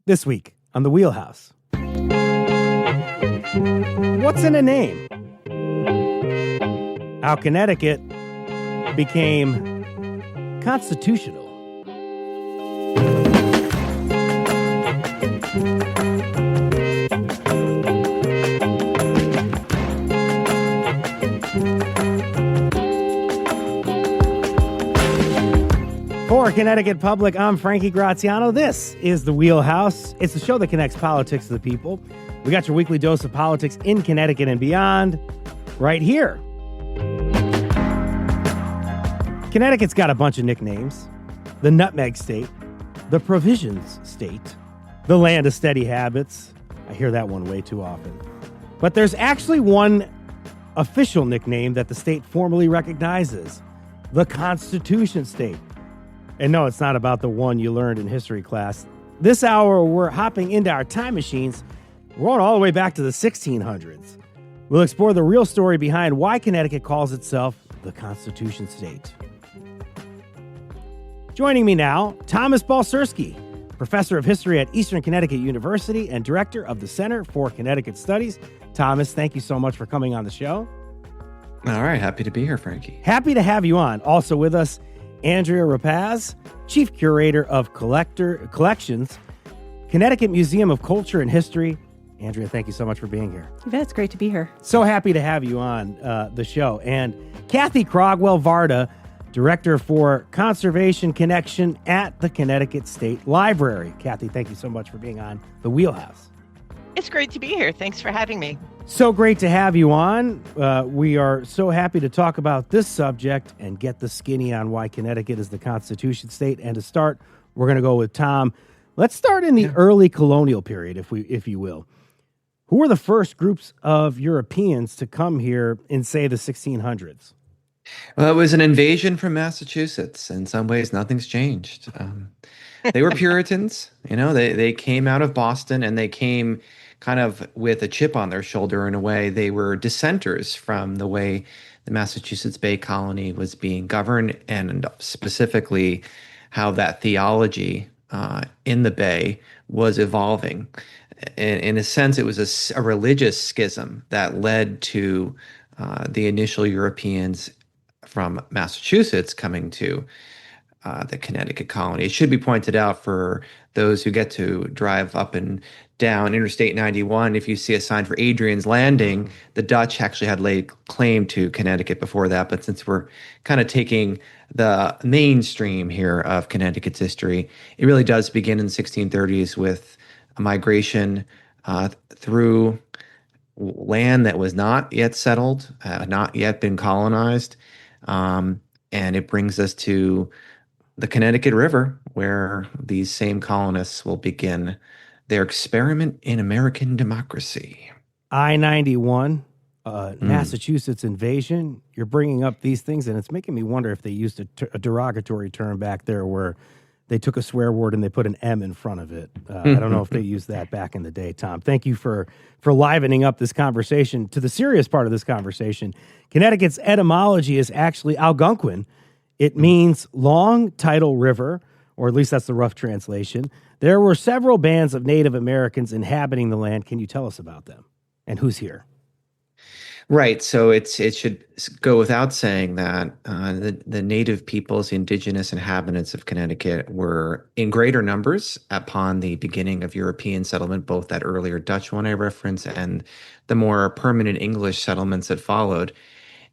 This week on The Wheelhouse. What's in a name? How Connecticut became constitutional. For Connecticut Public, I'm Frankie Graziano. This is The Wheelhouse. It's the show that connects politics to the people. We got your weekly dose of politics in Connecticut and beyond right here. Connecticut's got a bunch of nicknames. The Nutmeg State, the Provisions State, the Land of Steady Habits. I hear that one way too often. But there's actually one official nickname that the state formally recognizes, the Constitution State. And no, it's not about the one you learned in history class. This hour, we're hopping into our time machines. We're going all the way back to the 1600s. We'll explore the real story behind why Connecticut calls itself the Constitution State. Joining me now, Thomas Balcerski, professor of history at Eastern Connecticut University and director of the Center for Connecticut Studies. Thomas, thank you so much for coming on the show. All right, happy to be here, Frankie. Happy to have you on. Also with us, Andrea Rapaz, Chief Curator of Collections, Connecticut Museum of Culture and History. Andrea, thank you so much for being here. You bet, it's great to be here. So happy to have you on the show. And Kathy Crogwell-Varda, Director for Conservation Connection at the Connecticut State Library. Kathy, thank you so much for being on The Wheelhouse. It's great to be here. Thanks for having me. So great to have you on. We are so happy to talk about this subject and get the skinny on why Connecticut is the Constitution State. And to start, we're going to go with Tom. Let's start in the early colonial period, if you will. Who were the first groups of Europeans to come here in, say, the 1600s? Well, it was an invasion from Massachusetts. In some ways, nothing's changed. They were Puritans. They came out of Boston, and they came kind of with a chip on their shoulder in a way. They were dissenters from the way the Massachusetts Bay Colony was being governed, and specifically how that theology in the Bay was evolving. In a sense, it was a religious schism that led to the initial Europeans from Massachusetts coming to the Connecticut colony. It should be pointed out for those who get to drive up and down Interstate 91, if you see a sign for Adrian's Landing, the Dutch actually had laid claim to Connecticut before that. But since we're kind of taking the mainstream here of Connecticut's history, it really does begin in the 1630s with a migration through land that was not yet settled, not yet been colonized. And it brings us to the Connecticut River, where these same colonists will begin their experiment in American democracy. I-91, Massachusetts invasion. You're bringing up these things, and it's making me wonder if they used a derogatory term back there where they took a swear word and they put an M in front of it. I don't know if they used that back in the day, Tom. Thank you for livening up this conversation. To the serious part of this conversation, Connecticut's etymology is actually Algonquin. It means long tidal river, or at least that's the rough translation. There were several bands of Native Americans inhabiting the land. Can you tell us about them and who's here? Right. So it should go without saying that the native peoples, the indigenous inhabitants of Connecticut, were in greater numbers upon the beginning of European settlement, both that earlier Dutch one I referenced and the more permanent English settlements that followed.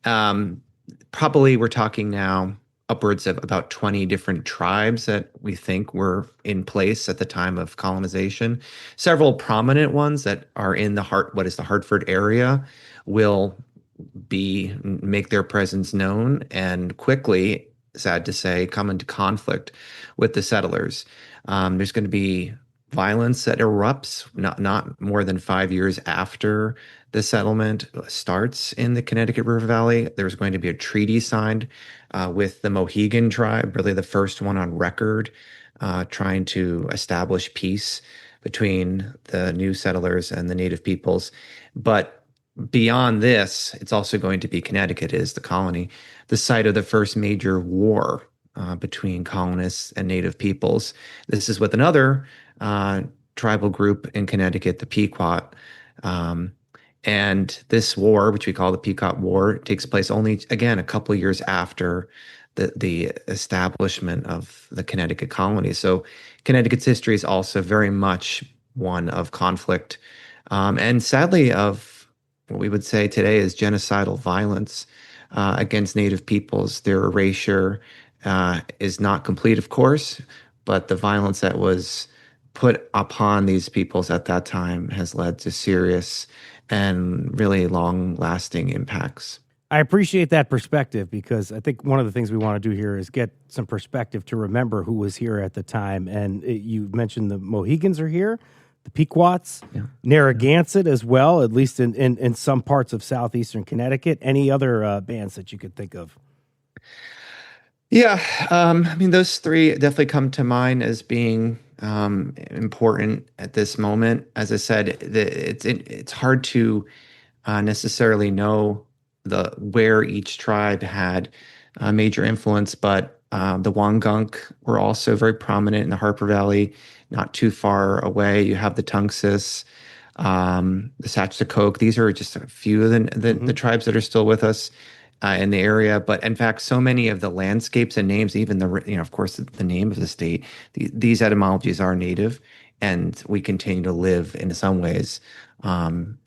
Probably we're talking now upwards of about 20 different tribes that we think were in place at the time of colonization. Several prominent ones that are in what is the Hartford area will make their presence known and quickly, sad to say, come into conflict with the settlers. There's going to be violence that erupts not more than 5 years after the settlement starts in the Connecticut River Valley. There's going to be a treaty signed with the Mohegan tribe, really the first one on record, trying to establish peace between the new settlers and the native peoples. But beyond this, it's also going to be Connecticut is the colony, the site of the first major war between colonists and native peoples. This is with another tribal group in Connecticut, the Pequot. Um, and this war, which we call the Pequot War, takes place only, again, a couple of years after the establishment of the Connecticut colony. So Connecticut's history is also very much one of conflict, and sadly of what we would say today is genocidal violence against Native peoples. Their erasure is not complete, of course, but the violence that was put upon these peoples at that time has led to serious and really long-lasting impacts. I appreciate that perspective, because I think one of the things we want to do here is get some perspective to remember who was here at the time. And you mentioned the Mohegans are here, the Pequots, Narragansett as well, at least in some parts of southeastern Connecticut. Any other bands that you could think of? Yeah, I mean, those three definitely come to mind as being important at this moment. As I said, it's hard to necessarily know where each tribe had a major influence, but the Wangunk were also very prominent in the Harper Valley, not too far away. You have the Tunxis, the Sachacoke. These are just a few of the tribes that are still with us in the area. But in fact, so many of the landscapes and names, even of course, the name of the state, these etymologies are native, and we continue to live in some ways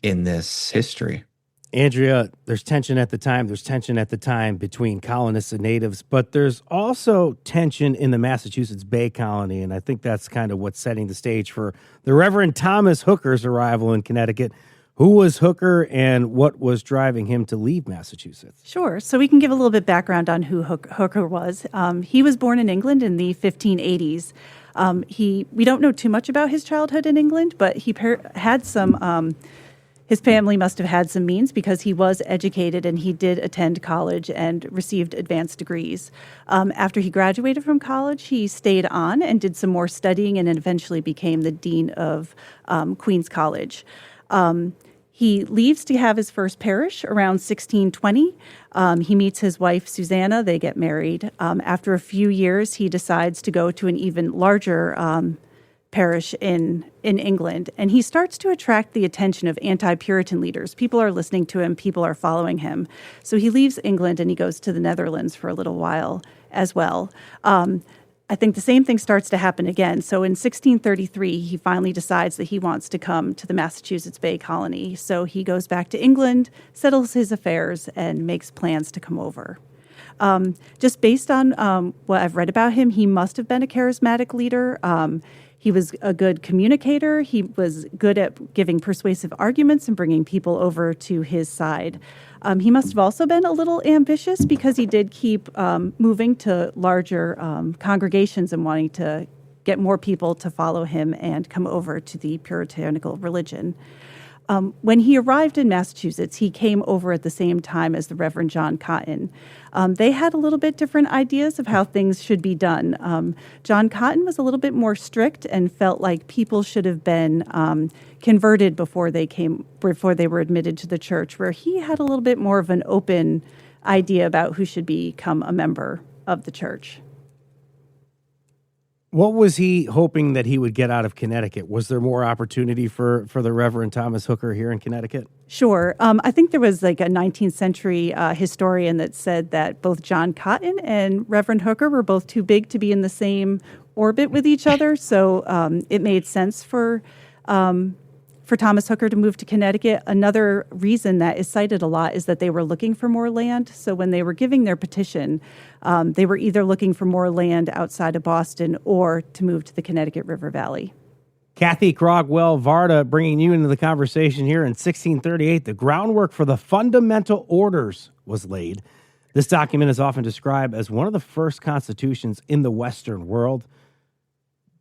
in this history. Andrea, there's tension at the time. There's tension at the time between colonists and natives, but there's also tension in the Massachusetts Bay Colony, and I think that's kind of what's setting the stage for the Reverend Thomas Hooker's arrival in Connecticut. Who was Hooker, and what was driving him to leave Massachusetts? Sure. So we can give a little bit background on who Hooker was. He was born in England in the 1580s. We don't know too much about his childhood in England, but he had some. His family must have had some means, because he was educated and he did attend college and received advanced degrees. After he graduated from college, he stayed on and did some more studying, and eventually became the dean of Queens College. He leaves to have his first parish around 1620. He meets his wife, Susanna. They get married. After a few years, he decides to go to an even larger parish in England, and he starts to attract the attention of anti-Puritan leaders. People are listening to him. People are following him. So he leaves England and he goes to the Netherlands for a little while as well. I think the same thing starts to happen again. So in 1633, he finally decides that he wants to come to the Massachusetts Bay Colony. So he goes back to England, settles his affairs, and makes plans to come over. Just based on what I've read about him, he must have been a charismatic leader. He was a good communicator. He was good at giving persuasive arguments and bringing people over to his side. He must have also been a little ambitious, because he did keep moving to larger congregations and wanting to get more people to follow him and come over to the puritanical religion. When he arrived in Massachusetts, he came over at the same time as the Reverend John Cotton. They had a little bit different ideas of how things should be done. John Cotton was a little bit more strict and felt like people should have been converted before they were admitted to the church, where he had a little bit more of an open idea about who should become a member of the church. What was he hoping that he would get out of Connecticut? Was there more opportunity for the Reverend Thomas Hooker here in Connecticut? Sure. I think there was like a 19th century historian that said that both John Cotton and Reverend Hooker were both too big to be in the same orbit with each other. So it made sense for Thomas Hooker to move to Connecticut. Another reason that is cited a lot is that they were looking for more land. So when they were giving their petition, they were either looking for more land outside of Boston or to move to the Connecticut River Valley. Kathy Crogwell Varda bringing you into the conversation here. In 1638, the groundwork for the fundamental orders was laid. This document is often described as one of the first constitutions in the Western world,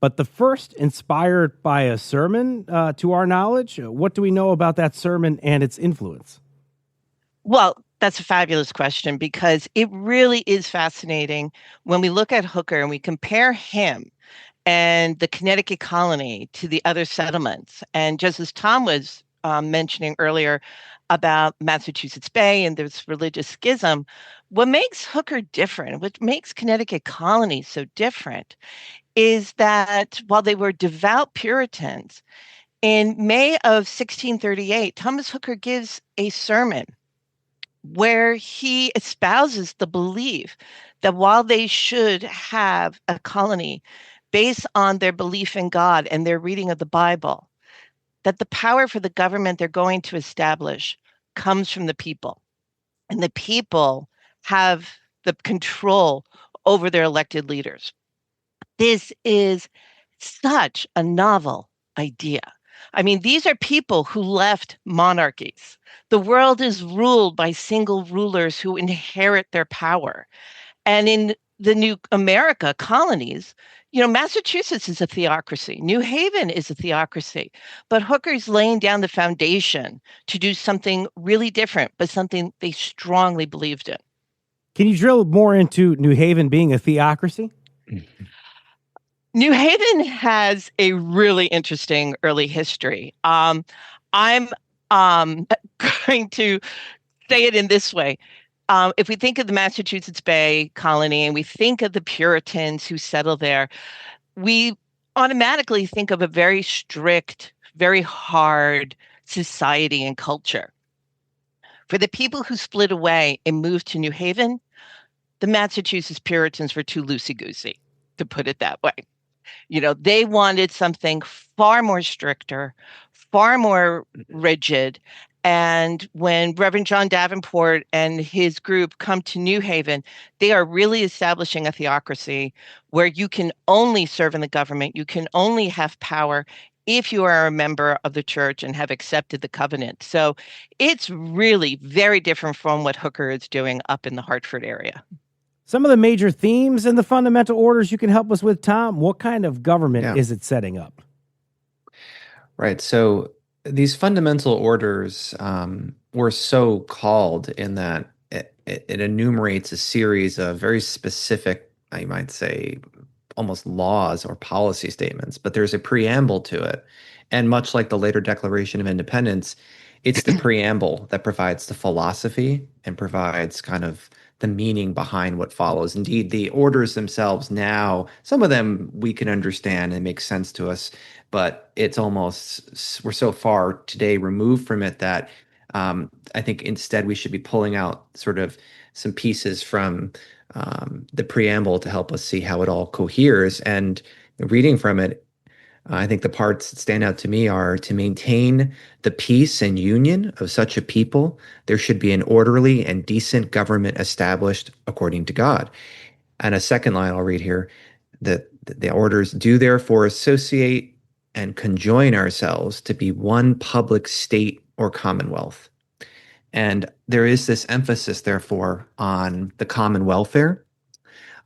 but the first inspired by a sermon, to our knowledge. What do we know about that sermon and its influence? Well, that's a fabulous question, because it really is fascinating when we look at Hooker and we compare him and the Connecticut colony to the other settlements. And just as Tom was mentioning earlier about Massachusetts Bay and this religious schism, what makes Hooker different, what makes Connecticut colony so different, is that while they were devout Puritans, in May of 1638, Thomas Hooker gives a sermon where he espouses the belief that while they should have a colony based on their belief in God and their reading of the Bible, that the power for the government they're going to establish comes from the people. And the people have the control over their elected leaders. This is such a novel idea. I mean, these are people who left monarchies. The world is ruled by single rulers who inherit their power. And in the new America colonies, Massachusetts is a theocracy. New Haven is a theocracy. But Hooker's laying down the foundation to do something really different, but something they strongly believed in. Can you drill more into New Haven being a theocracy? New Haven has a really interesting early history. I'm going to say it in this way. If we think of the Massachusetts Bay Colony and we think of the Puritans who settled there, we automatically think of a very strict, very hard society and culture. For the people who split away and moved to New Haven, the Massachusetts Puritans were too loosey-goosey, to put it that way. They wanted something far more stricter, far more rigid. And when Reverend John Davenport and his group come to New Haven, they are really establishing a theocracy where you can only serve in the government, you can only have power if you are a member of the church and have accepted the covenant. So it's really very different from what Hooker is doing up in the Hartford area. Some of the major themes in the fundamental orders you can help us with, Tom. What kind of government is it setting up? Right. So these fundamental orders were so called in that it enumerates a series of very specific, I might say, almost laws or policy statements, but there's a preamble to it. And much like the later Declaration of Independence, it's the preamble that provides the philosophy and provides kind of the meaning behind what follows. Indeed, the orders themselves now, some of them we can understand and make sense to us, but it's almost, we're so far today removed from it that I think instead we should be pulling out sort of some pieces from the preamble to help us see how it all coheres. And reading from it, I think the parts that stand out to me are to maintain the peace and union of such a people, there should be an orderly and decent government established according to God. And a second line I'll read here, that the orders do therefore associate and conjoin ourselves to be one public state or commonwealth. And there is this emphasis, therefore, on the common welfare,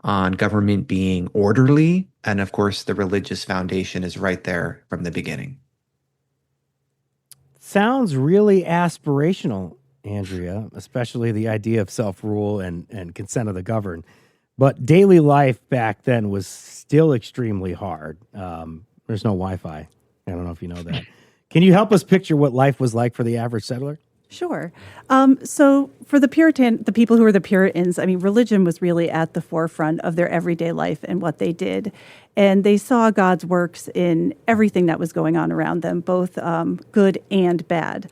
on government being orderly, and of course, the religious foundation is right there from the beginning. Sounds really aspirational, Andrea, especially the idea of self-rule and consent of the governed. But daily life back then was still extremely hard. There's no Wi-Fi. I don't know if you know that. Can you help us picture what life was like for the average settler? Sure. So for the people who were the Puritans, I mean, religion was really at the forefront of their everyday life and what they did. And they saw God's works in everything that was going on around them, both good and bad.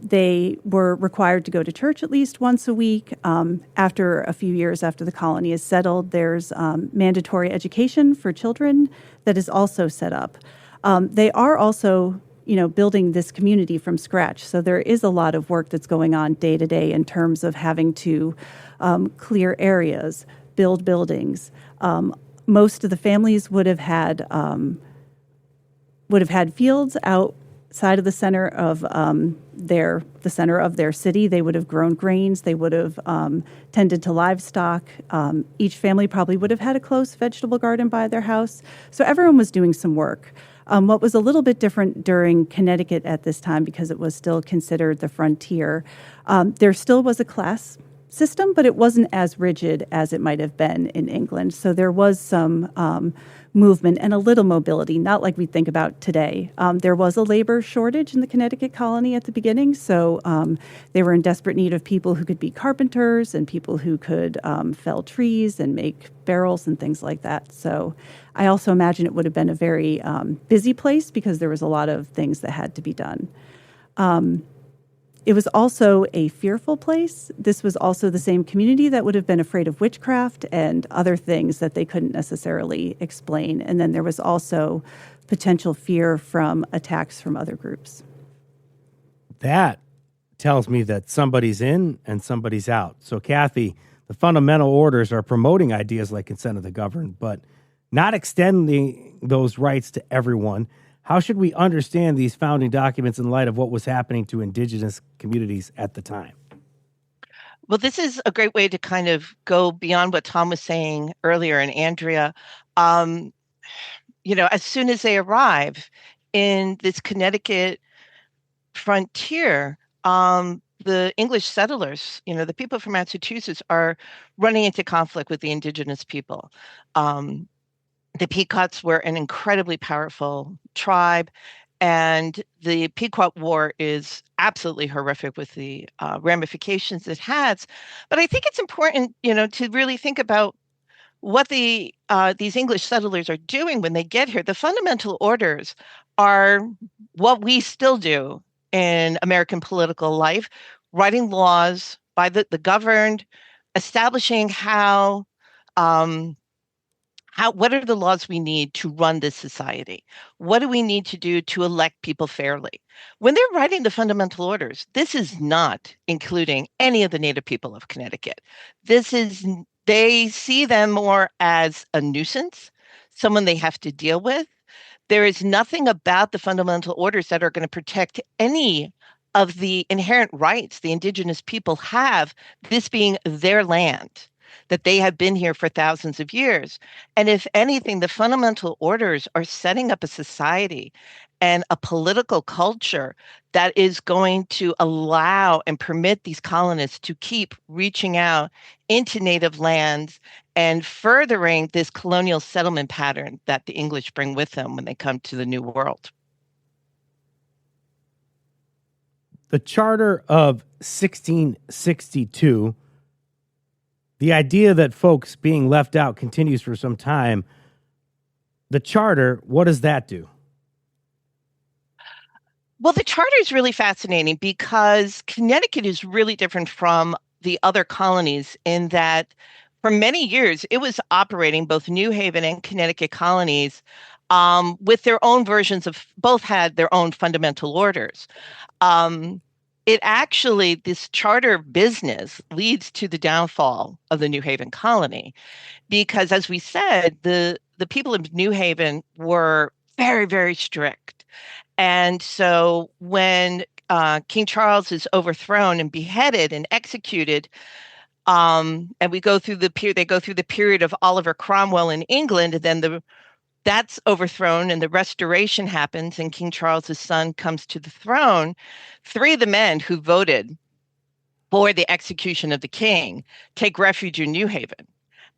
They were required to go to church at least once a week. After a few years after the colony is settled, there's mandatory education for children that is also set up. They are also building this community from scratch. So there is a lot of work that's going on day to day in terms of having to clear areas, build buildings. Most of the families would have had fields outside of the center of their city. They would have grown grains. They would have tended to livestock. Each family probably would have had a close vegetable garden by their house. So everyone was doing some work. What was a little bit different during Connecticut at this time, because it was still considered the frontier, there still was a class system, but it wasn't as rigid as it might have been in England. So there was some movement and a little mobility, not like we think about today. There was a labor shortage in the Connecticut colony at the beginning, so they were in desperate need of people who could be carpenters and people who could fell trees and make barrels and things like that. So I also imagine it would have been a very busy place because there was a lot of things that had to be done. It was also a fearful place. This was also the same community that would have been afraid of witchcraft and other things that they couldn't necessarily explain. And then there was also potential fear from attacks from other groups. That tells me that somebody's in and somebody's out. So, Kathy, the fundamental orders are promoting ideas like consent of the governed, but not extending those rights to everyone. How should we understand these founding documents in light of what was happening to indigenous communities at the time? Well, this is a great way to kind of go beyond what Tom was saying earlier, and Andrea. As soon as they arrive in this Connecticut frontier, the English settlers, the people from Massachusetts, are running into conflict with the indigenous people. The Pequots were an incredibly powerful tribe, and the Pequot War is absolutely horrific with the ramifications it has. But I think it's important, to really think about what these English settlers are doing when they get here. The fundamental orders are what we still do in American political life, writing laws by the governed, establishing what are the laws we need to run this society? What do we need to do to elect people fairly? When they're writing the fundamental orders, this is not including any of the Native people of Connecticut. They see them more as a nuisance, someone they have to deal with. There is nothing about the fundamental orders that are going to protect any of the inherent rights the indigenous people have, this being their land, that they have been here for thousands of years. And if anything, the fundamental orders are setting up a society and a political culture that is going to allow and permit these colonists to keep reaching out into native lands and furthering this colonial settlement pattern that the English bring with them when they come to the New World. The Charter of 1662, the idea that folks being left out continues for some time. The charter, what does that do? Well, the charter is really fascinating because Connecticut is really different from the other colonies in that for many years it was operating, both New Haven and Connecticut colonies, with their own versions of, both had their own fundamental orders. This charter business leads to the downfall of the New Haven colony because, as we said, the people of New Haven were very, very strict. And so when King Charles is overthrown and beheaded and executed, and they go through the period of Oliver Cromwell in England, and then that's overthrown and the restoration happens and King Charles's son comes to the throne. Three of the men who voted for the execution of the king take refuge in New Haven.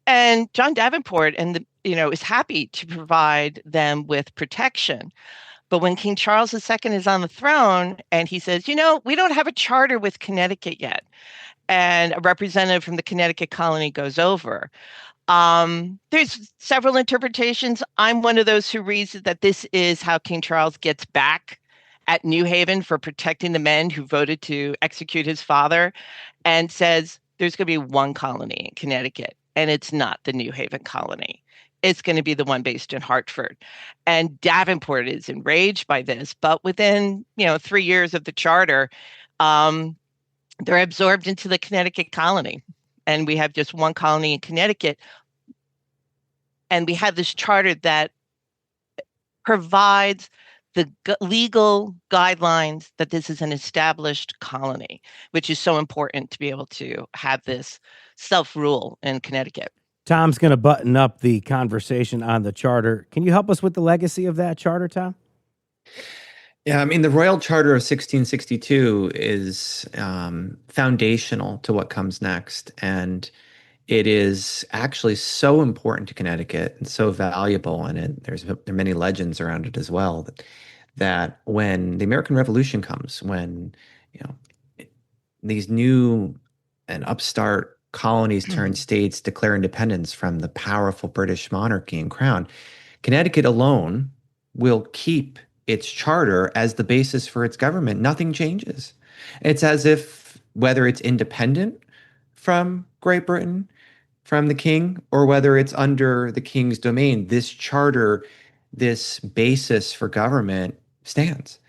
And John Davenport is happy to provide them with protection. But when King Charles II is on the throne and he says, we don't have a charter with Connecticut yet, and a representative from the Connecticut colony goes over, there's several interpretations. I'm one of those who reads that this is how King Charles gets back at New Haven for protecting the men who voted to execute his father, and says there's going to be one colony in Connecticut, and it's not the New Haven colony. It's going to be the one based in Hartford. And Davenport is enraged by this, but within 3 years of the charter, they're absorbed into the Connecticut colony. And we have just one colony in Connecticut. And we have this charter that provides the legal guidelines that this is an established colony, which is so important to be able to have this self-rule in Connecticut. Tom's going to button up the conversation on the charter. Can you help us with the legacy of that charter, Tom? Yeah, the Royal Charter of 1662 is foundational to what comes next. And It is actually so important to Connecticut and so valuable, and there are many legends around it as well. That when the American Revolution comes, when you know these new and upstart colonies turn states, declare independence from the powerful British monarchy and crown, Connecticut alone will keep its charter as the basis for its government. Nothing changes. It's as if whether it's independent from Great Britain, from the king, or whether it's under the king's domain, this charter, this basis for government stands.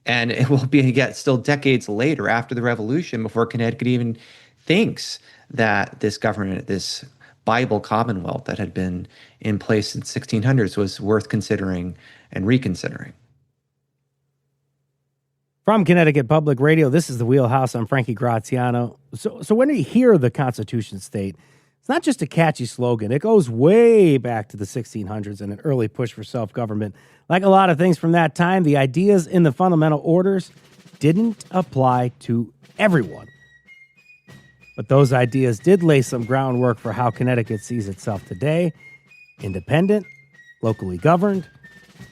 And it will be yet still decades later after the revolution before Connecticut even thinks that this government, this Bible Commonwealth that had been in place since 1600s was worth considering and reconsidering. From Connecticut Public Radio, this is the Wheelhouse. I'm Frankie Graziano. So when you hear the Constitution State, it's not just a catchy slogan. It goes way back to the 1600s and an early push for self-government. Like a lot of things from that time, the ideas in the fundamental orders didn't apply to everyone. But those ideas did lay some groundwork for how Connecticut sees itself today: independent, locally governed,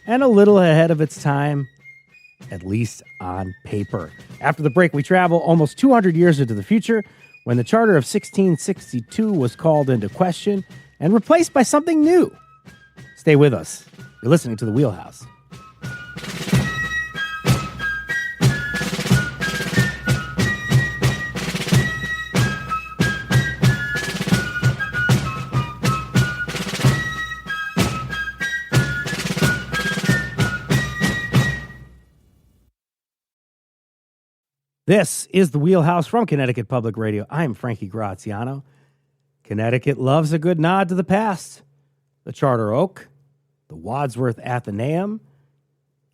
and a little ahead of its time, at least on paper. After the break, we travel almost 200 years into the future when the Charter of 1662 was called into question and replaced by something new. Stay with us. You're listening to The Wheelhouse. This is The Wheelhouse from Connecticut Public Radio. I'm Frankie Graziano. Connecticut loves a good nod to the past. The Charter Oak, the Wadsworth Athenaeum,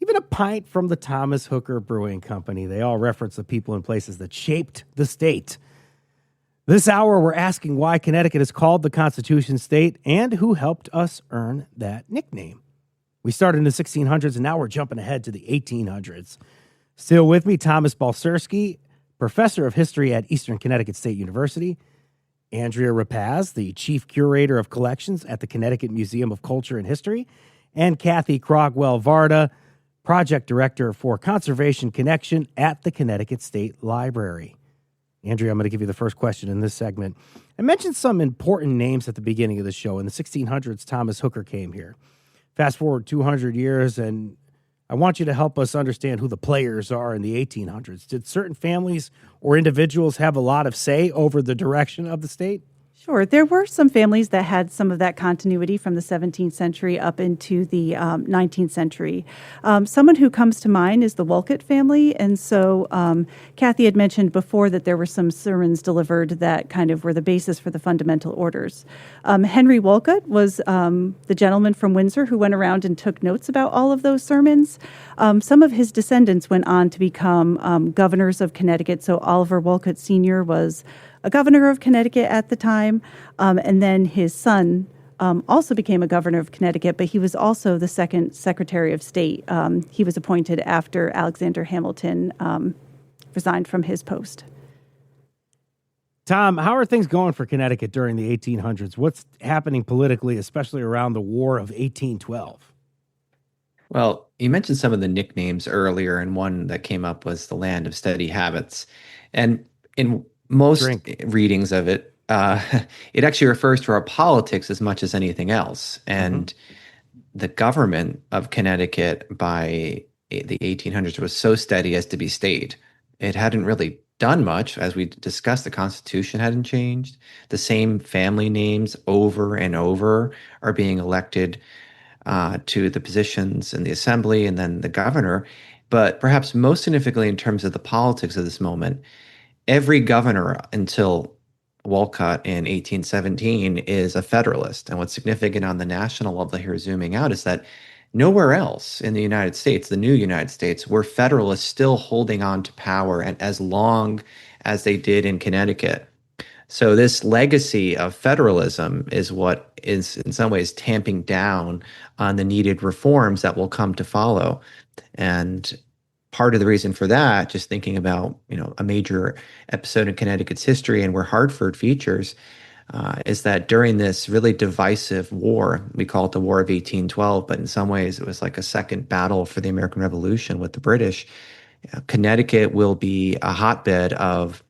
even a pint from the Thomas Hooker Brewing Company. They all reference the people and places that shaped the state. This hour, we're asking why Connecticut is called the Constitution State and who helped us earn that nickname. We started in the 1600s, and now we're jumping ahead to the 1800s. Still with me, Thomas Balcerski, professor of history at Eastern Connecticut State University, Andrea Rapaz, the chief curator of collections at the Connecticut Museum of Culture and History, and Kathy Crogwell-Varda, project director for Conservation Connection at the Connecticut State Library. Andrea, I'm going to give you the first question in this segment. I mentioned some important names at the beginning of the show. In the 1600s, Thomas Hooker came here. Fast forward 200 years, and I want you to help us understand who the players are in the 1800s. Did certain families or individuals have a lot of say over the direction of the state? Sure. There were some families that had some of that continuity from the 17th century up into the 19th century. Someone who comes to mind is the Wolcott family. And so Kathy had mentioned before that there were some sermons delivered that kind of were the basis for the fundamental orders. Henry Wolcott was the gentleman from Windsor who went around and took notes about all of those sermons. Some of his descendants went on to become governors of Connecticut. So Oliver Wolcott Sr. was a governor of Connecticut at the time, and then his son also became a governor of Connecticut, but he was also the second Secretary of State. He was appointed after Alexander Hamilton resigned from his post. Tom, how are things going for Connecticut during the 1800s? What's happening politically, especially around the War of 1812? Well, you mentioned some of the nicknames earlier, and one that came up was the Land of Steady Habits. And in most readings of it, it actually refers to our politics as much as anything else. And the government of Connecticut by the 1800s was so steady as to be stayed. It hadn't really done much. As we discussed, the Constitution hadn't changed. The same family names over and over are being elected to the positions in the assembly and then the governor. But perhaps most significantly in terms of the politics of this moment, every governor until Wolcott in 1817 is a Federalist. And what's significant on the national level here, zooming out, is that nowhere else in the United States, the new United States, were Federalists still holding on to power and as long as they did in Connecticut. So this legacy of federalism is what is in some ways tamping down on the needed reforms that will come to follow. And part of the reason for that, just thinking about, a major episode in Connecticut's history and where Hartford features, is that during this really divisive war, we call it the War of 1812, but in some ways it was like a second battle for the American Revolution with the British. Connecticut will be a hotbed of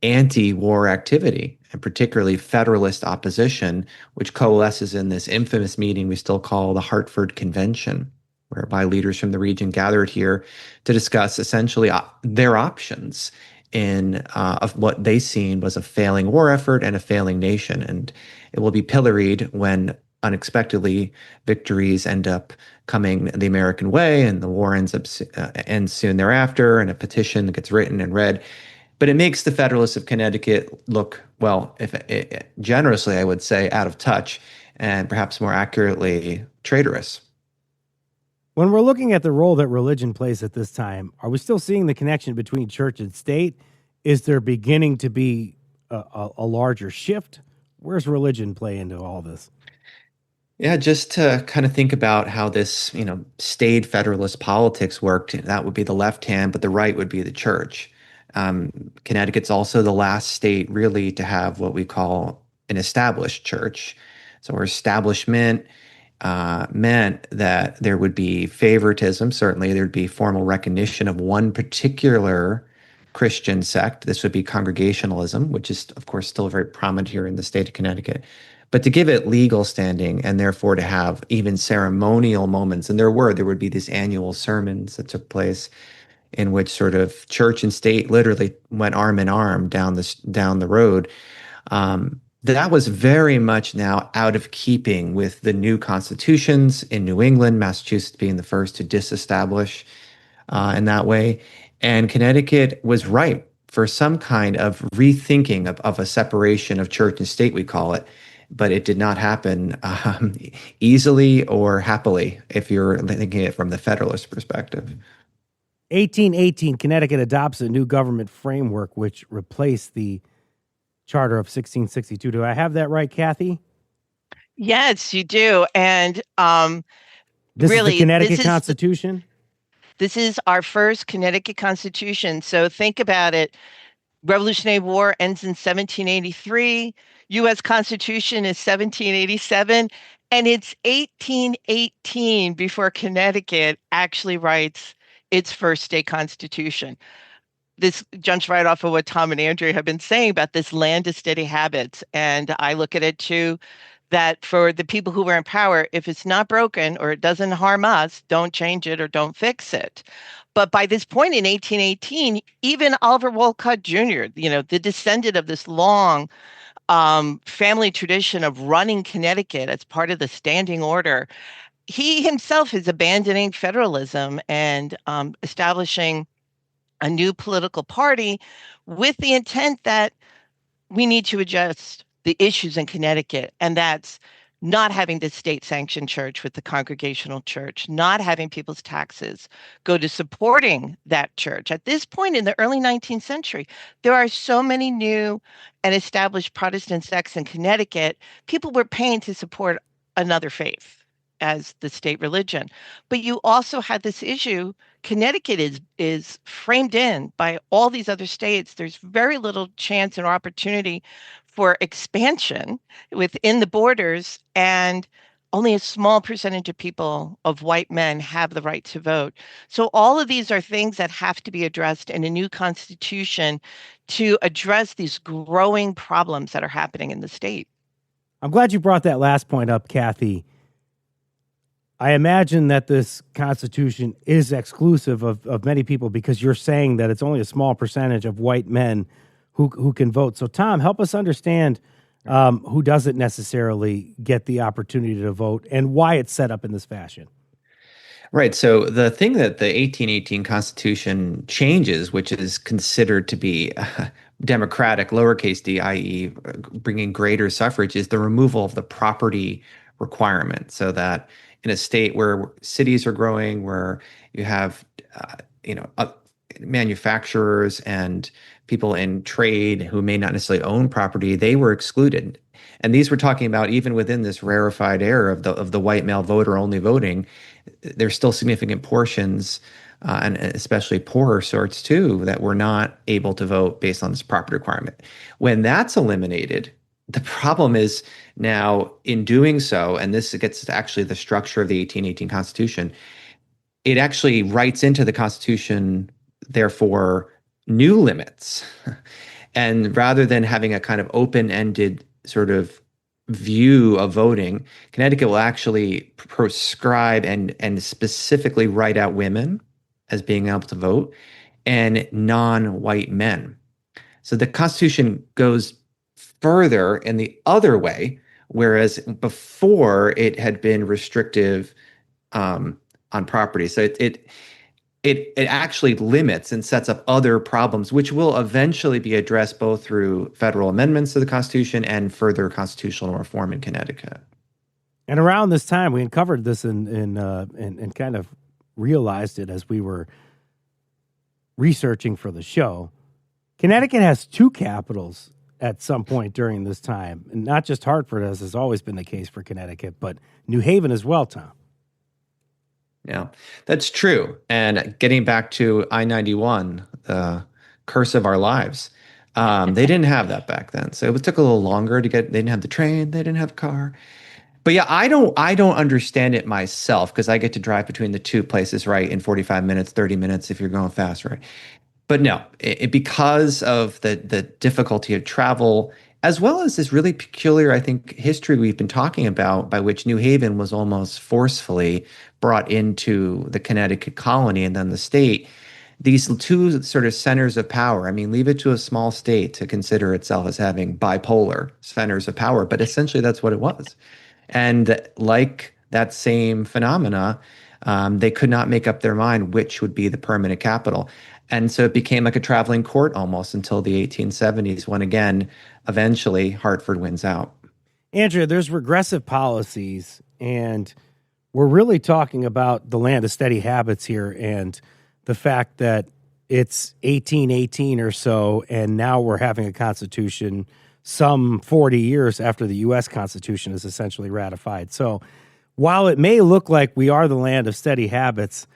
anti-war activity, and particularly Federalist opposition, which coalesces in this infamous meeting we still call the Hartford Convention, whereby leaders from the region gathered here to discuss essentially their options in of what they seen was a failing war effort and a failing nation. And it will be pilloried when unexpectedly victories end up coming the American way, and the war ends soon thereafter, and a petition gets written and read. But it makes the Federalists of Connecticut look, well, if generously, I would say, out of touch, and perhaps more accurately, traitorous. When we're looking at the role that religion plays at this time, are we still seeing the connection between church and state? Is there beginning to be a larger shift? Where's religion play into all this? Yeah, just to kind of think about how this, staid Federalist politics worked, that would be the left hand, but the right would be the church. Connecticut's also the last state really to have what we call an established church. So our establishment meant that there would be favoritism. Certainly, there'd be formal recognition of one particular Christian sect. This would be Congregationalism, which is, of course, still very prominent here in the state of Connecticut. But to give it legal standing, and therefore to have even ceremonial moments, and there would be these annual sermons that took place in which sort of church and state literally went arm in arm down the road. That was very much now out of keeping with the new constitutions in New England, Massachusetts being the first to disestablish in that way. And Connecticut was ripe for some kind of rethinking of a separation of church and state, we call it. But it did not happen easily or happily if you're thinking it from the Federalist perspective. 1818, Connecticut adopts a new government framework which replaced the Charter of 1662. Do I have that right, Kathy? Yes, you do. And This really, is the Connecticut Constitution? This is our first Connecticut Constitution. So think about it. Revolutionary War ends in 1783. U.S. Constitution is 1787. And it's 1818 before Connecticut actually writes its first state constitution. This jumps right off of what Tom and Andrea have been saying about this land of steady habits. And I look at it too, that for the people who were in power, if it's not broken or it doesn't harm us, don't change it or don't fix it. But by this point in 1818, even Oliver Wolcott Jr., the descendant of this long family tradition of running Connecticut as part of the standing order, he himself is abandoning federalism and establishing a new political party with the intent that we need to adjust the issues in Connecticut. And that's not having the state-sanctioned church with the Congregational church, not having people's taxes go to supporting that church. At this point in the early 19th century, there are so many new and established Protestant sects in Connecticut, people were paying to support another faith as the state religion. But you also had this issue. Connecticut is framed in by all these other states. There's very little chance or opportunity for expansion within the borders, and only a small percentage of people, of white men, have the right to vote. So all of these are things that have to be addressed in a new constitution to address these growing problems that are happening in the state. I'm glad you brought that last point up, Kathy. I imagine that this Constitution is exclusive of many people because you're saying that it's only a small percentage of white men who can vote. So, Tom, help us understand who doesn't necessarily get the opportunity to vote and why it's set up in this fashion. Right. So the thing that the 1818 Constitution changes, which is considered to be democratic, lowercase d, i.e., bringing greater suffrage, is the removal of the property requirement, so that in a state where cities are growing, where you have, manufacturers and people in trade who may not necessarily own property, they were excluded. And these we're talking about even within this rarefied era of the white male voter only voting, there's still significant portions and especially poorer sorts too, that were not able to vote based on this property requirement. When that's eliminated, the problem is now in doing so, and this gets to actually the structure of the 1818 Constitution, it actually writes into the Constitution, therefore, new limits. And rather than having a kind of open-ended sort of view of voting, Connecticut will actually prescribe and specifically write out women as being able to vote and non-white men. So the Constitution goes further in the other way, whereas before it had been restrictive on property. So it actually limits and sets up other problems, which will eventually be addressed both through federal amendments to the Constitution and further constitutional reform in Connecticut. And around this time, we uncovered this and kind of realized it as we were researching for the show. Connecticut has two capitals at some point during this time, and not just Hartford, as has always been the case for Connecticut, but New Haven as well, Tom. Yeah, that's true. And getting back to I-91, the curse of our lives, they didn't have that back then. So it took a little longer to get, they didn't have the train, they didn't have a car. But yeah, I don't understand it myself because I get to drive between the two places, right, in 45 minutes, 30 minutes if you're going fast, right? But no, because of the difficulty of travel, as well as this really peculiar, I think, history we've been talking about, by which New Haven was almost forcefully brought into the Connecticut colony and then the state, these two sort of centers of power. I mean, leave it to a small state to consider itself as having bipolar centers of power, but essentially that's what it was. And like that same phenomena, they could not make up their mind which would be the permanent capital. And so it became like a traveling court almost until the 1870s, when again, eventually Hartford wins out. Andrea, there's regressive policies, and we're really talking about the land of steady habits here and the fact that it's 1818 or so, and now we're having a constitution some 40 years after the U.S. Constitution is essentially ratified. So while it may look like we are the land of steady habits,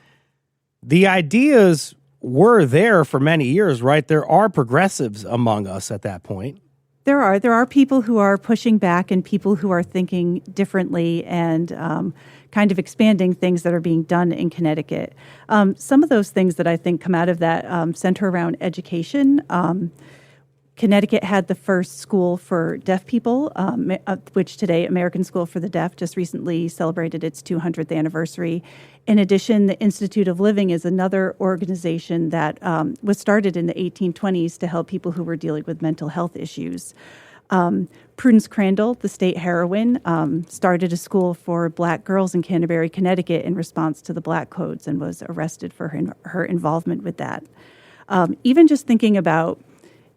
the ideas were there for many years, right? There are progressives among us at that point. There are people who are pushing back and people who are thinking differently and kind of expanding things that are being done in Connecticut. Some of those things that I think come out of that center around education. Connecticut had the first school for deaf people, which today, American School for the Deaf, just recently celebrated its 200th anniversary. In addition, the Institute of Living is another organization that was started in the 1820s to help people who were dealing with mental health issues. Prudence Crandall, the state heroine, started a school for Black girls in Canterbury, Connecticut in response to the Black codes and was arrested for her involvement with that. Even just thinking about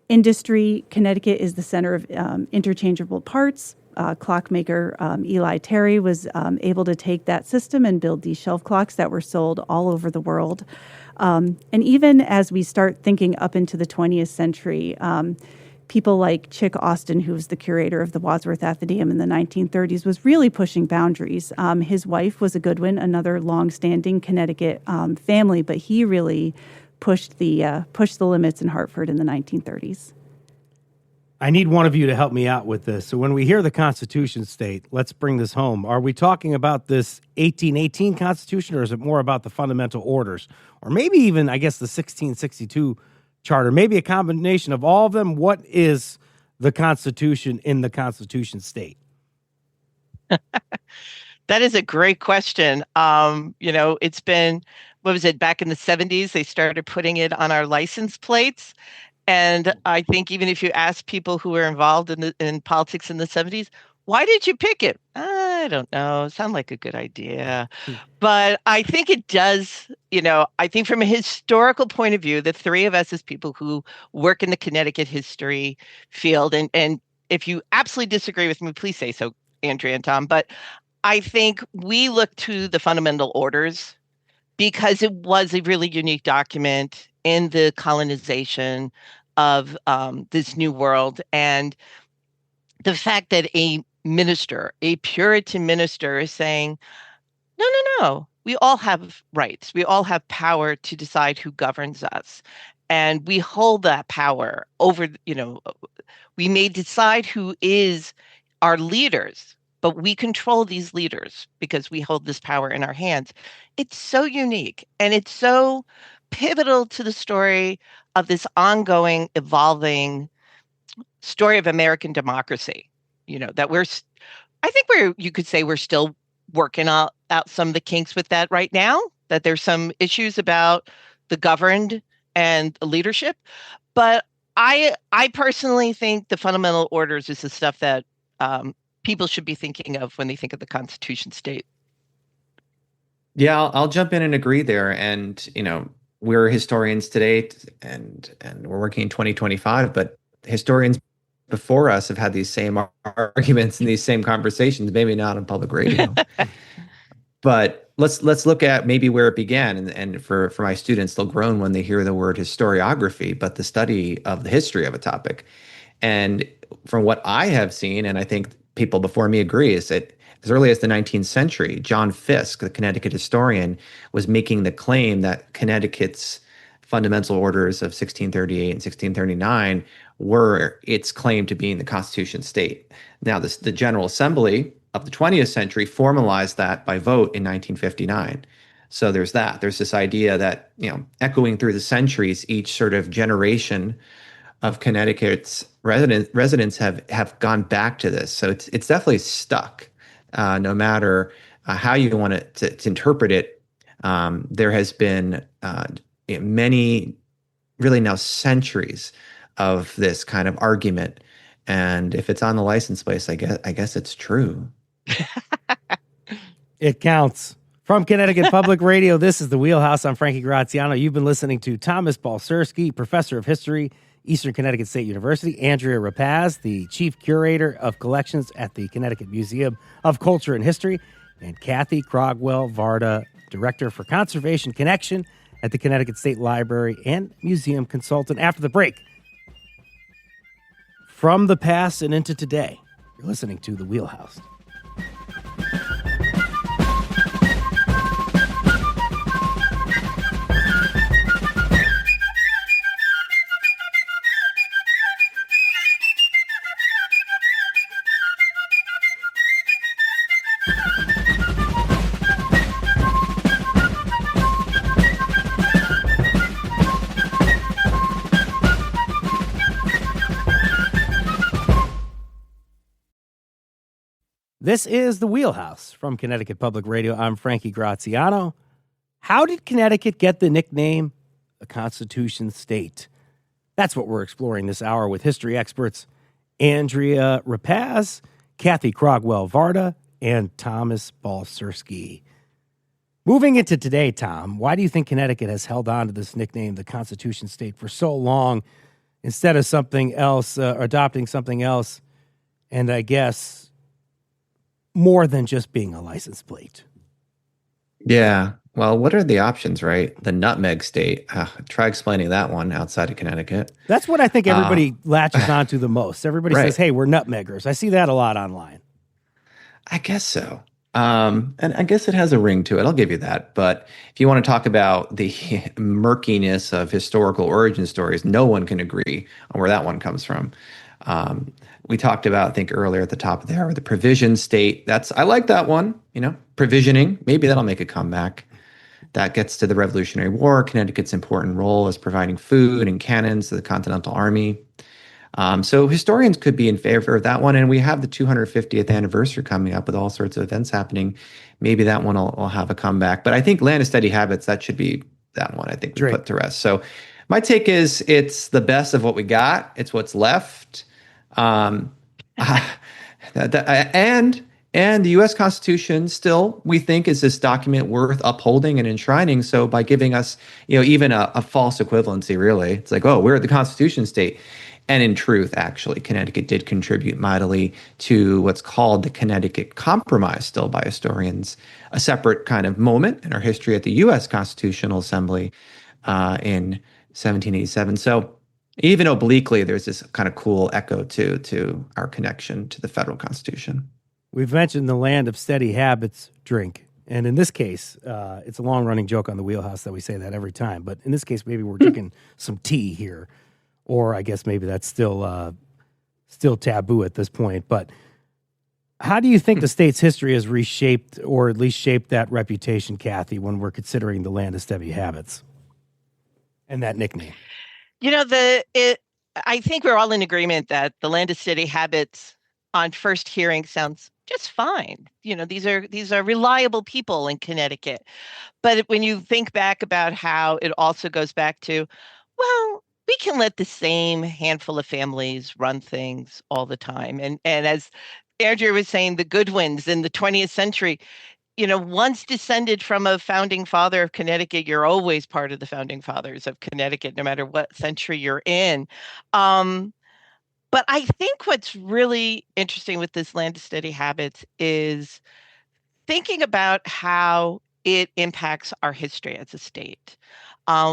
industry, Connecticut is the center of interchangeable parts. Clockmaker Eli Terry was able to take that system and build these shelf clocks that were sold all over the world. And even as we start thinking up into the 20th century, people like Chick Austin, who was the curator of the Wadsworth Athenaeum in the 1930s, was really pushing boundaries. His wife was a Goodwin, another longstanding Connecticut family, but he really pushed the limits in Hartford in the 1930s. I need one of you to help me out with this. So when we hear the Constitution state, let's bring this home. Are we talking about this 1818 Constitution, or is it more about the fundamental orders? Or maybe even, I guess, the 1662 Charter? Maybe a combination of all of them. What is the Constitution in the Constitution state? That is a great question. It's been, what was it, back in the 70s, they started putting it on our license plates. And I think even if you ask people who were involved in politics in the 70s, why did you pick it? I don't know. Sound like a good idea. But I think it does, I think from a historical point of view, the three of us as people who work in the Connecticut history field, and if you absolutely disagree with me, please say so, Andrea and Tom, but I think we look to the fundamental orders because it was a really unique document in the colonization of this new world. And the fact that a minister, a Puritan minister, is saying, no, we all have rights. We all have power to decide who governs us. And we hold that power over, we may decide who is our leaders, but we control these leaders because we hold this power in our hands. It's so unique and it's so pivotal to the story of this ongoing, evolving story of American democracy. That I think you could say we're still working out some of the kinks with that right now, that there's some issues about the governed and the leadership. But I personally think the fundamental orders is the stuff that people should be thinking of when they think of the Constitution state. Yeah, I'll jump in and agree there. And, we're historians today and we're working in 2025, but historians before us have had these same arguments and these same conversations, maybe not on public radio. But let's look at maybe where it began. And for my students, they'll groan when they hear the word historiography, but the study of the history of a topic. And from what I have seen, and I think people before me agree, is that as early as the 19th century, John Fiske, the Connecticut historian, was making the claim that Connecticut's fundamental orders of 1638 and 1639 were its claim to being the Constitution state. Now, the General Assembly of the 20th century formalized that by vote in 1959. So there's that. There's this idea that, echoing through the centuries, each sort of generation of Connecticut's residents have gone back to this. So it's definitely stuck, no matter how you want to interpret it. There has been many, really now centuries of this kind of argument. And if it's on the license plate, I guess it's true. It counts. From Connecticut Public Radio, this is The Wheelhouse. I'm Frankie Graziano. You've been listening to Thomas Balcerski, professor of history, Eastern Connecticut State University, Andrea Rapaz, the chief curator of collections at the Connecticut Museum of Culture and History, and Kathy Crogwell Varda, director for Conservation Connection at the Connecticut State Library and museum consultant. After the break, from the past and into today, you're listening to The Wheelhouse. This is The Wheelhouse from Connecticut Public Radio. I'm Frankie Graziano. How did Connecticut get the nickname the Constitution State? That's what we're exploring this hour with history experts Andrea Rapaz, Kathy Crogwell Varda, and Thomas Balcerski. Moving into today, Tom, why do you think Connecticut has held on to this nickname, the Constitution State, for so long instead of something else, adopting something else, and I guess more than just being a license plate? Yeah. Well, what are the options, right? The nutmeg state. Try explaining that one outside of Connecticut. That's what I think everybody latches onto the most. Everybody right. says, hey, we're nutmeggers. I see that a lot online. I guess so. And I guess it has a ring to it. I'll give you that. But if you want to talk about the murkiness of historical origin stories, no one can agree on where that one comes from. We talked about, I think earlier at the top of the hour, the provision state. I like that one, provisioning. Maybe that'll make a comeback. That gets to the Revolutionary War, Connecticut's important role as providing food and cannons to the Continental Army. So historians could be in favor of that one. And we have the 250th anniversary coming up with all sorts of events happening. Maybe that one will have a comeback. But I think land and steady habits, that should be that one I think we put to rest. So my take is it's the best of what we got. It's what's left. And the U.S. Constitution still, we think, is this document worth upholding and enshrining. So by giving us, even a false equivalency, really, it's like, oh, we're the Constitution state. And in truth, actually, Connecticut did contribute mightily to what's called the Connecticut Compromise, still by historians, a separate kind of moment in our history at the U.S. Constitutional Assembly in 1787. So even obliquely, there's this kind of cool echo to our connection to the federal Constitution. We've mentioned the land of steady habits, drink And in this case, it's a long-running joke on the Wheelhouse that we say that every time. But in this case, maybe we're drinking some tea here, or I guess maybe that's still taboo at this point. But how do you think the state's history has reshaped, or at least shaped, that reputation, Kathy, when we're considering the land of steady habits and that nickname? I think we're all in agreement that the land of steady habits on first hearing sounds just fine. These are reliable people in Connecticut. But when you think back about how it also goes back to, well, we can let the same handful of families run things all the time. And as Andrea was saying, the Goodwins in the 20th century, once descended from a founding father of Connecticut, you're always part of the founding fathers of Connecticut, no matter what century you're in. But I think what's really interesting with this land of steady habits is thinking about how it impacts our history as a state.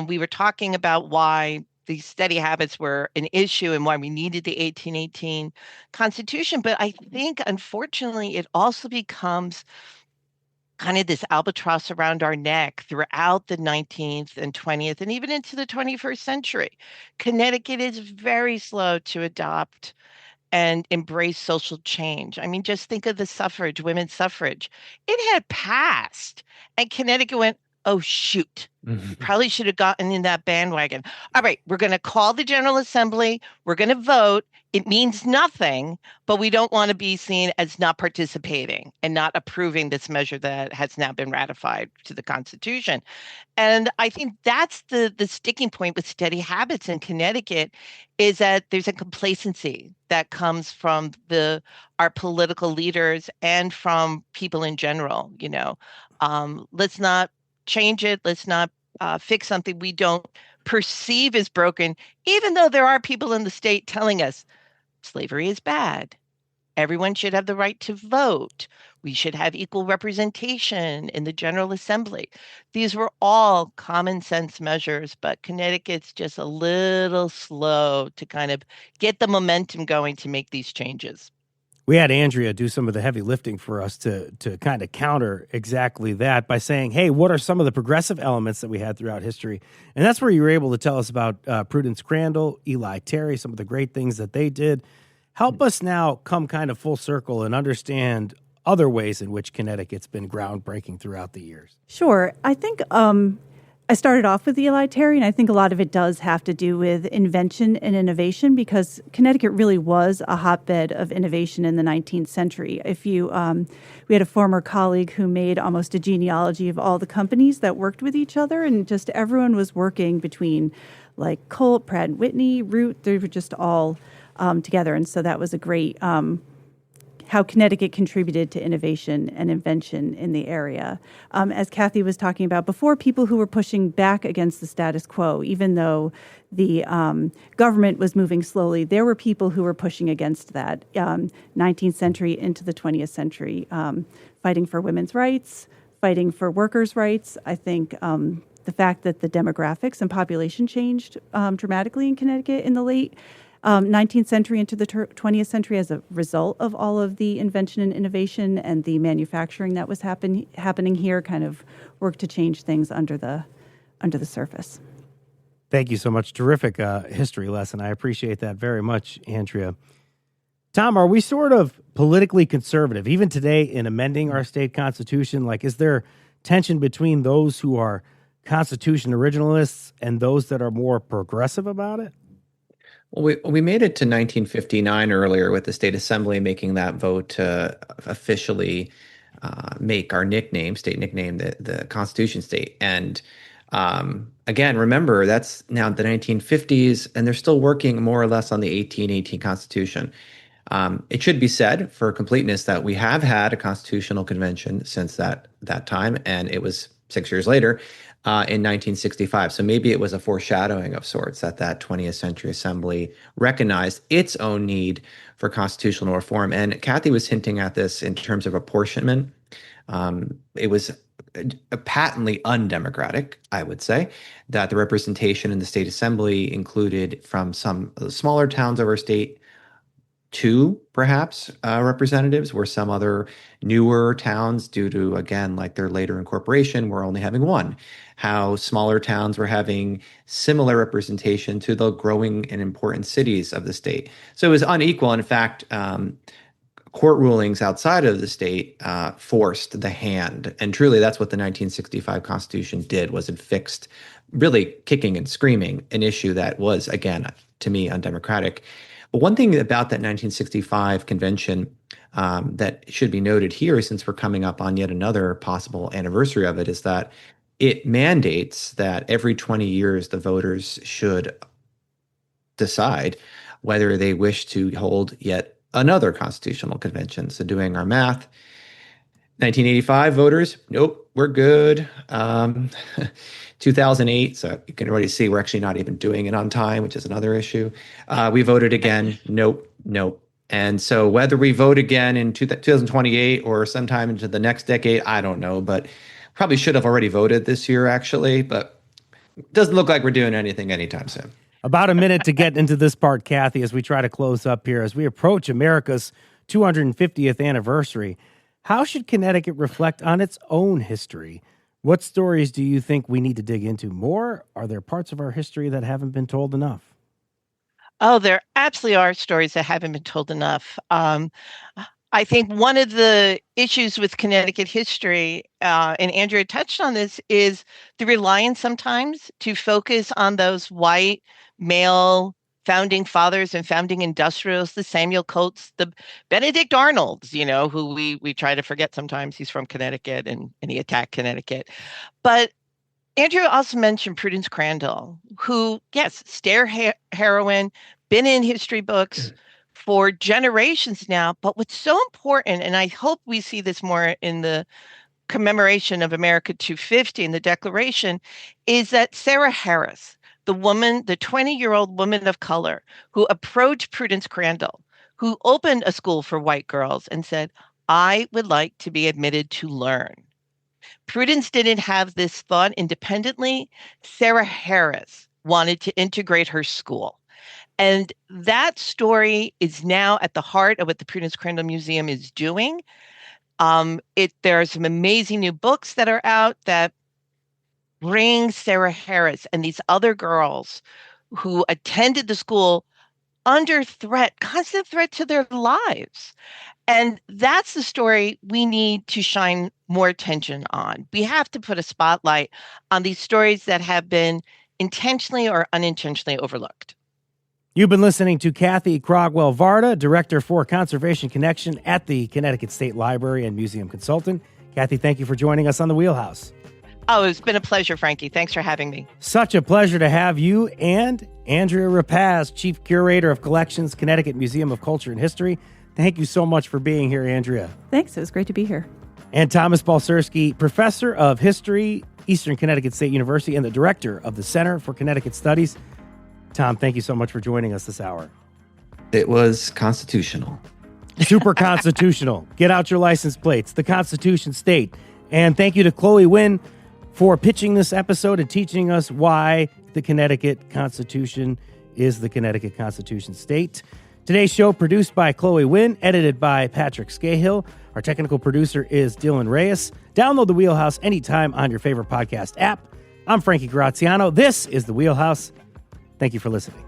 We were talking about why these steady habits were an issue and why we needed the 1818 Constitution. But I think, unfortunately, it also becomes kind of this albatross around our neck throughout the 19th and 20th and even into the 21st century. Connecticut is very slow to adopt and embrace social change. I mean, just think of the suffrage, women's suffrage. It had passed, and Connecticut went, oh, shoot. Probably should have gotten in that bandwagon. All right, we're going to call the General Assembly. We're going to vote. It means nothing, but we don't want to be seen as not participating and not approving this measure that has now been ratified to the Constitution. And I think that's the sticking point with steady habits in Connecticut, is that there's a complacency that comes from our political leaders and from people in general. Let's not change it. Let's not fix something we don't perceive as broken, even though there are people in the state telling us slavery is bad. Everyone should have the right to vote. We should have equal representation in the General Assembly. These were all common sense measures, but Connecticut's just a little slow to kind of get the momentum going to make these changes. We had Andrea do some of the heavy lifting for us to kind of counter exactly that by saying, hey, what are some of the progressive elements that we had throughout history? And that's where you were able to tell us about Prudence Crandall, Eli Terry, some of the great things that they did. Help us now come kind of full circle and understand other ways in which Connecticut's been groundbreaking throughout the years. Sure. I think I started off with Eli Terry, and I think a lot of it does have to do with invention and innovation, because Connecticut really was a hotbed of innovation in the 19th century. We had a former colleague who made almost a genealogy of all the companies that worked with each other, and just everyone was working between like Colt, Pratt and Whitney, Root. They were just all together, and so that was a great how Connecticut contributed to innovation and invention in the area. As Kathy was talking about before, people who were pushing back against the status quo, even though the government was moving slowly, there were people who were pushing against that. 19th century into the 20th century, fighting for women's rights, fighting for workers' rights. I think the fact that the demographics and population changed dramatically in Connecticut in the late 19th century into the 20th century as a result of all of the invention and innovation and the manufacturing that was happening here kind of worked to change things under the surface. Thank you so much. Terrific history lesson. I appreciate that very much, Andrea. Tom, are we sort of politically conservative, even today, in amending our state constitution? Like, is there tension between those who are Constitution originalists and those that are more progressive about it? Well, we made it to 1959 earlier with the state assembly making that vote to officially make our state nickname, the Constitution State. And again, remember, that's now the 1950s, and they're still working more or less on the 1818 Constitution. It should be said, for completeness, that we have had a constitutional convention since that time, and it was 6 years later. In 1965. So maybe it was a foreshadowing of sorts that 20th century assembly recognized its own need for constitutional reform. And Kathy was hinting at this in terms of apportionment. It was patently undemocratic, I would say, that the representation in the state assembly included from some of the smaller towns of our state two, perhaps, representatives, where some other newer towns, due to, again, like their later incorporation, were only having one. How smaller towns were having similar representation to the growing and important cities of the state. So it was unequal. In fact, court rulings outside of the state forced the hand. And truly, that's what the 1965 Constitution did, was it fixed, really kicking and screaming, an issue that was, again, to me, undemocratic. But one thing about that 1965 convention that should be noted here, since we're coming up on yet another possible anniversary of it, is that it mandates that every 20 years the voters should decide whether they wish to hold yet another constitutional convention. So doing our math, 1985 voters, nope, we're good. 2008, so you can already see we're actually not even doing it on time, which is another issue. We voted again, nope. And so whether we vote again in 2028 or sometime into the next decade, I don't know, but probably should have already voted this year, actually, but it doesn't look like we're doing anything anytime soon. About a minute to get into this part, Kathy, as we try to close up here. As we approach America's 250th anniversary, how should Connecticut reflect on its own history? What stories do you think we need to dig into more? Are there parts of our history that haven't been told enough? Oh, there absolutely are stories that haven't been told enough. I think one of the issues with Connecticut history, and Andrea touched on this, is the reliance sometimes to focus on those white male founding fathers and founding industrials, the Samuel Coates, the Benedict Arnolds, who we try to forget sometimes. He's from Connecticut and he attacked Connecticut. But Andrea also mentioned Prudence Crandall, who, yes, stair heroine, been in history books for generations now. But what's so important, and I hope we see this more in the commemoration of America 250 in the Declaration, is that Sarah Harris, the 20-year-old woman of color who approached Prudence Crandall, who opened a school for white girls and said, I would like to be admitted to learn. Prudence didn't have this thought independently. Sarah Harris wanted to integrate her school. And that story is now at the heart of what the Prudence Crandall Museum is doing. There are some amazing new books that are out that bring Sarah Harris and these other girls who attended the school under threat, constant threat to their lives. And that's the story we need to shine more attention on. We have to put a spotlight on these stories that have been intentionally or unintentionally overlooked. You've been listening to Kathy Crogwell-Varda, Director for Conservation Connection at the Connecticut State Library and Museum Consultant. Kathy, thank you for joining us on The Wheelhouse. Oh, it's been a pleasure, Frankie. Thanks for having me. Such a pleasure to have you and Andrea Rapaz, Chief Curator of Collections, Connecticut Museum of Culture and History. Thank you so much for being here, Andrea. Thanks. It was great to be here. And Thomas Balcerski, Professor of History, Eastern Connecticut State University, and the Director of the Center for Connecticut Studies. Tom, thank you so much for joining us this hour. It was constitutional. Super constitutional. Get out your license plates. The Constitution State. And thank you to Chloe Wynn for pitching this episode and teaching us why the Connecticut Constitution is the Connecticut Constitution State. Today's show produced by Chloe Wynn, edited by Patrick Scahill. Our technical producer is Dylan Reyes. Download The Wheelhouse anytime on your favorite podcast app. I'm Frankie Graziano. This is The Wheelhouse. Thank you for listening.